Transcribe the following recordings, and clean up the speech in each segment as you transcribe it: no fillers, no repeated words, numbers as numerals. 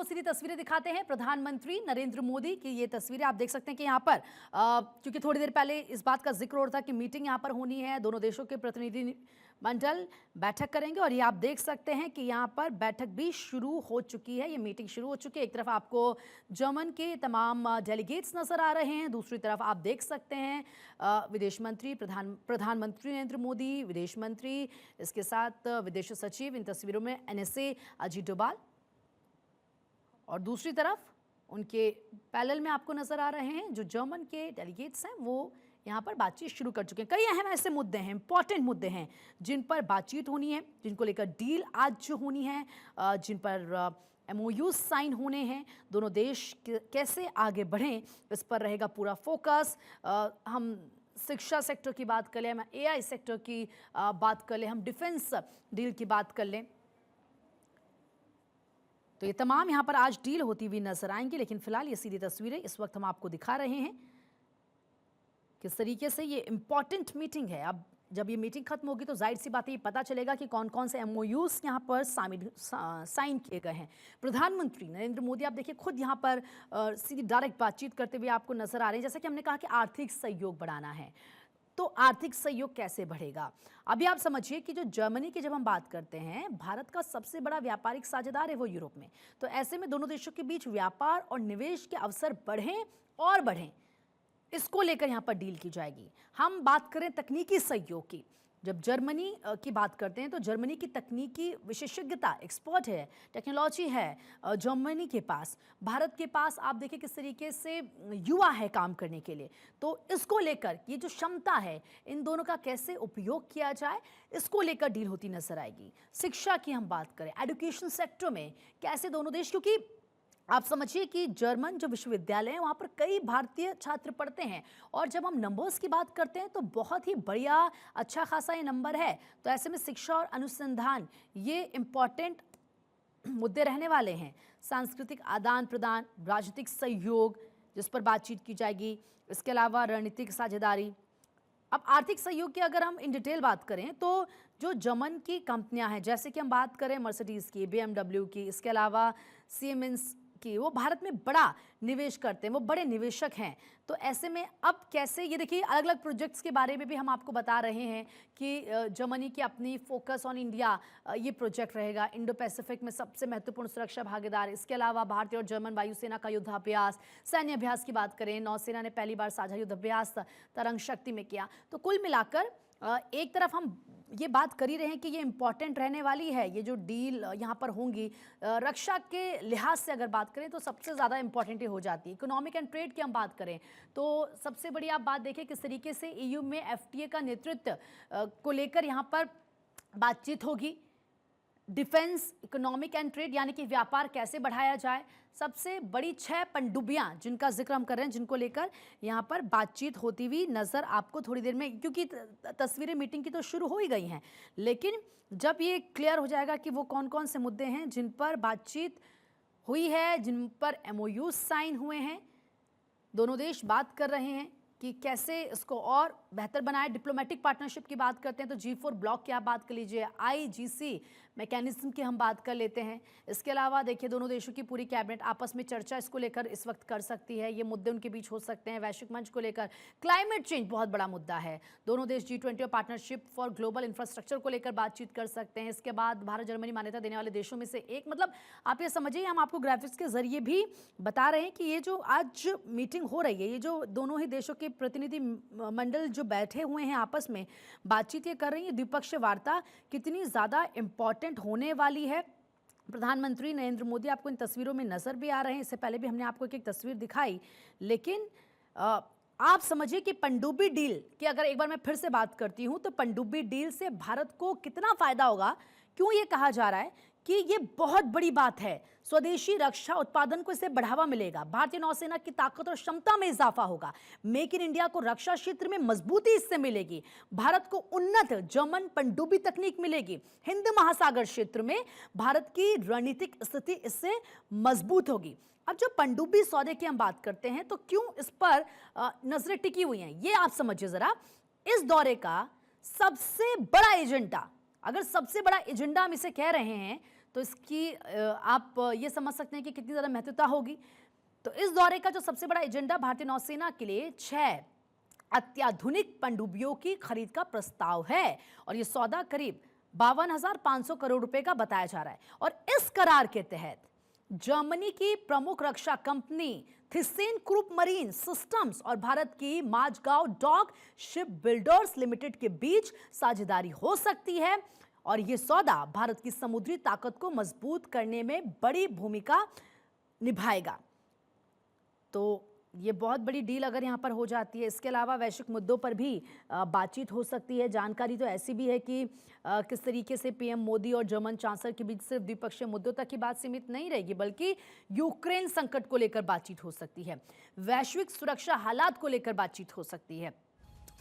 आपको सीधी तस्वीरें दिखाते हैं प्रधानमंत्री नरेंद्र मोदी की। ये तस्वीरें आप देख सकते हैं कि यहाँ पर क्योंकि थोड़ी देर पहले इस बात का जिक्र हो रहा था कि मीटिंग यहाँ पर होनी है, दोनों देशों के प्रतिनिधि मंडल बैठक करेंगे और ये आप देख सकते हैं कि यहाँ पर बैठक भी शुरू हो चुकी है, ये मीटिंग शुरू हो चुकी है। एक तरफ आपको जर्मन के तमाम डेलीगेट्स नजर आ रहे हैं, दूसरी तरफ आप देख सकते हैं विदेश मंत्री प्रधानमंत्री नरेंद्र मोदी, विदेश मंत्री, इसके साथ विदेश सचिव, इन तस्वीरों में NSA अजीत डोभाल, और दूसरी तरफ उनके पैनल में आपको नजर आ रहे हैं जो जर्मन के डेलीगेट्स हैं, वो यहाँ पर बातचीत शुरू कर चुके हैं। कई अहम ऐसे मुद्दे हैं, इंपॉर्टेंट मुद्दे हैं जिन पर बातचीत होनी है, जिनको लेकर डील आज जो होनी है, जिन पर MOU साइन होने हैं, दोनों देश कैसे आगे बढ़ें इस पर रहेगा पूरा फोकस। हम शिक्षा सेक्टर की बात कर लें, हम AI सेक्टर की बात कर लें, हम डिफेंस डील की बात कर लें, तो ये तमाम यहाँ पर आज डील होती हुई नजर आएंगी। लेकिन फिलहाल ये सीधी तस्वीरें इस वक्त हम आपको दिखा रहे हैं किस तरीके से ये इंपॉर्टेंट मीटिंग है। अब जब ये मीटिंग खत्म होगी तो जाहिर सी बात है ये पता चलेगा कि कौन कौन से MOUs यहाँ पर साइन किए गए हैं। प्रधानमंत्री नरेंद्र मोदी आप देखिए खुद यहाँ पर सीधी डायरेक्ट बातचीत करते हुए आपको नजर आ रहे हैं। जैसा कि हमने कहा कि आर्थिक सहयोग बढ़ाना है, तो आर्थिक सहयोग कैसे बढ़ेगा? अभी आप समझिए कि जो जर्मनी की जब हम बात करते हैं, भारत का सबसे बड़ा व्यापारिक साझेदार है वो यूरोप में, तो ऐसे में दोनों देशों के बीच व्यापार और निवेश के अवसर बढ़ें और बढ़ें, इसको लेकर यहाँ पर डील की जाएगी। हम बात करें तकनीकी सहयोग की, जब जर्मनी की बात करते हैं तो जर्मनी की तकनीकी विशेषज्ञता, एक्सपर्ट है, टेक्नोलॉजी है जर्मनी के पास। भारत के पास आप देखिए किस तरीके से युवा है काम करने के लिए, तो इसको लेकर ये जो क्षमता है इन दोनों का कैसे उपयोग किया जाए, इसको लेकर डील होती नजर आएगी। शिक्षा की हम बात करें, एजुकेशन सेक्टर में कैसे दोनों देश, क्योंकि आप समझिए कि जर्मन जो विश्वविद्यालय है वहाँ पर कई भारतीय छात्र पढ़ते हैं, और जब हम नंबर्स की बात करते हैं तो बहुत ही बढ़िया अच्छा खासा ये नंबर है। तो ऐसे में शिक्षा और अनुसंधान ये इम्पॉर्टेंट मुद्दे रहने वाले हैं। सांस्कृतिक आदान प्रदान, राजनीतिक सहयोग जिस पर बातचीत की जाएगी, इसके अलावा रणनीतिक साझेदारी। अब आर्थिक सहयोग की अगर हम इन डिटेल बात करें तो जो जर्मन की कंपनियां हैं, जैसे कि हम बात करें मर्सिडीज़ की, BMW की, इसके अलावा सीमेंस की, वो भारत में बड़ा निवेश करते हैं, वो बड़े निवेशक हैं। तो ऐसे में अब कैसे, ये देखिए अलग अलग प्रोजेक्ट्स के बारे में भी हम आपको बता रहे हैं कि जर्मनी की अपनी फोकस ऑन इंडिया ये प्रोजेक्ट रहेगा, इंडो पैसिफिक में सबसे महत्वपूर्ण सुरक्षा भागीदार। इसके अलावा भारतीय और जर्मन वायुसेना का युद्धाभ्यास, सैन्य अभ्यास की बात करें, नौसेना ने पहली बार साझा युद्धाभ्यास तरंग शक्ति में किया। तो कुल मिलाकर एक तरफ हम ये बात कर ही रहे हैं कि ये इंपॉर्टेंट रहने वाली है, ये जो डील यहाँ पर होंगी रक्षा के लिहाज से अगर बात करें तो सबसे ज़्यादा इंपॉर्टेंट हो जाती है। इकोनॉमिक एंड ट्रेड की हम बात करें तो सबसे बड़ी आप बात देखें किस तरीके से EU में FTA का नेतृत्व को लेकर यहाँ पर बातचीत होगी। डिफेंस, इकोनॉमिक एंड ट्रेड यानी कि व्यापार कैसे बढ़ाया जाए, सबसे बड़ी 6 पनडुब्बियां जिनका जिक्र हम कर रहे हैं, जिनको लेकर यहाँ पर बातचीत होती हुई नज़र आपको थोड़ी देर में, क्योंकि तस्वीरें मीटिंग की तो शुरू हो ही गई हैं, लेकिन जब ये क्लियर हो जाएगा कि वो कौन कौन से मुद्दे हैं जिन पर बातचीत हुई है, जिन पर MOU साइन हुए हैं, दोनों देश बात कर रहे हैं कि कैसे इसको और बेहतर बनाए। डिप्लोमेटिक पार्टनरशिप की बात करते हैं तो G4 ब्लॉक की आप बात कर लीजिए, IGC मैकेनिज्म की हम बात कर लेते हैं। इसके अलावा देखिए दोनों देशों की पूरी कैबिनेट आपस में चर्चा इसको लेकर इस वक्त कर सकती है, ये मुद्दे उनके बीच हो सकते हैं। वैश्विक मंच को लेकर क्लाइमेट चेंज बहुत बड़ा मुद्दा है, दोनों देश G20 और पार्टनरशिप फॉर ग्लोबल इंफ्रास्ट्रक्चर को लेकर बातचीत कर सकते हैं। इसके बाद भारत जर्मनी मान्यता देने वाले देशों में से एक, मतलब आप ये समझिए हम आपको ग्राफिक्स के जरिए भी बता रहे हैं कि ये जो आज मीटिंग हो रही है, ये जो दोनों ही देशों के प्रतिनिधि मंडल जो बैठे हुए हैं आपस में बातचीत ये कर रही है, द्विपक्षीय वार्ता कितनी ज़्यादा इम्पॉर्टेंट होने वाली है। प्रधानमंत्री नरेंद्र मोदी आपको इन तस्वीरों में नज़र भी आ रहे हैं, इससे पहले भी हमने आपको एक तस्वीर दिखाई, लेकिन आप समझिए कि पनडुब्बी डील की अगर एक बार मैं फिर से बात करती हूँ तो पनडुब्बी डील से भारत को कितना फ़ायदा होगा, क्यों ये कहा जा रहा है कि ये बहुत बड़ी बात है। स्वदेशी रक्षा उत्पादन को इससे बढ़ावा मिलेगा, भारतीय नौसेना की ताकत और क्षमता में इजाफा होगा, मेक इन इंडिया को रक्षा क्षेत्र में मजबूती इससे मिलेगी, भारत को उन्नत जर्मन पनडुब्बी तकनीक मिलेगी, हिंद महासागर क्षेत्र में भारत की रणनीतिक स्थिति इससे मजबूत होगी। अब जो पनडुब्बी सौदे की हम बात करते हैं तो क्यों इस पर नजरें टिकी हुई हैं, ये आप समझिए जरा। इस दौरे का सबसे बड़ा एजेंडा, अगर सबसे बड़ा एजेंडा हम इसे कह रहे हैं तो इसकी आप ये समझ सकते हैं कि कितनी ज़्यादा महत्वता होगी। तो इस दौरे का जो सबसे बड़ा एजेंडा भारतीय नौसेना के लिए 6 अत्याधुनिक पनडुब्बियों की खरीद का प्रस्ताव है और ये सौदा करीब 52,500 करोड़ रुपए का बताया जा रहा है। और इस करार के तहत जर्मनी की प्रमुख रक्षा कंपनी थिसेन ग्रुप मरीन सिस्टम्स और भारत की Mazagon dock ship builders limited के बीच साझेदारी हो सकती है और यह सौदा भारत की समुद्री ताकत को मजबूत करने में बड़ी भूमिका निभाएगा। तो ये बहुत बड़ी डील अगर यहाँ पर हो जाती है। इसके अलावा वैश्विक मुद्दों पर भी बातचीत हो सकती है। जानकारी तो ऐसी भी है कि किस तरीके से पीएम मोदी और जर्मन चांसलर के बीच सिर्फ द्विपक्षीय मुद्दों तक की बात सीमित नहीं रहेगी, बल्कि यूक्रेन संकट को लेकर बातचीत हो सकती है, वैश्विक सुरक्षा हालात को लेकर बातचीत हो सकती है,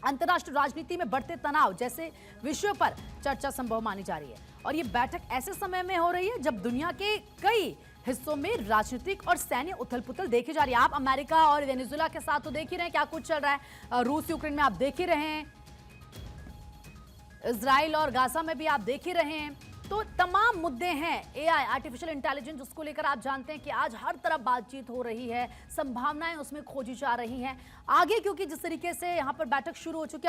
अंतर्राष्ट्रीय राजनीति में बढ़ते तनाव जैसे विषयों पर चर्चा संभव मानी जा रही है। और ये बैठक ऐसे समय में हो रही है जब दुनिया के कई हिस्सों में राजनीतिक और सैन्य उथल पुथल देखी जा रही है। आप अमेरिका और वेनेजुएला के साथ तो देख ही रहे हैं क्या कुछ चल रहा है, रूस यूक्रेन में आप देख ही रहे हैं, इजराइल और गाजा में भी आप देख ही रहे हैं। तो तमाम मुद्दे हैं। एआई आर्टिफिशियल इंटेलिजेंस उसको लेकर आप जानते हैं कि आज हर तरफ बातचीत हो रही है, संभावनाएं उसमें खोजी जा रही हैं आगे, क्योंकि जिस तरीके से यहां पर बैठक शुरू हो चुकी है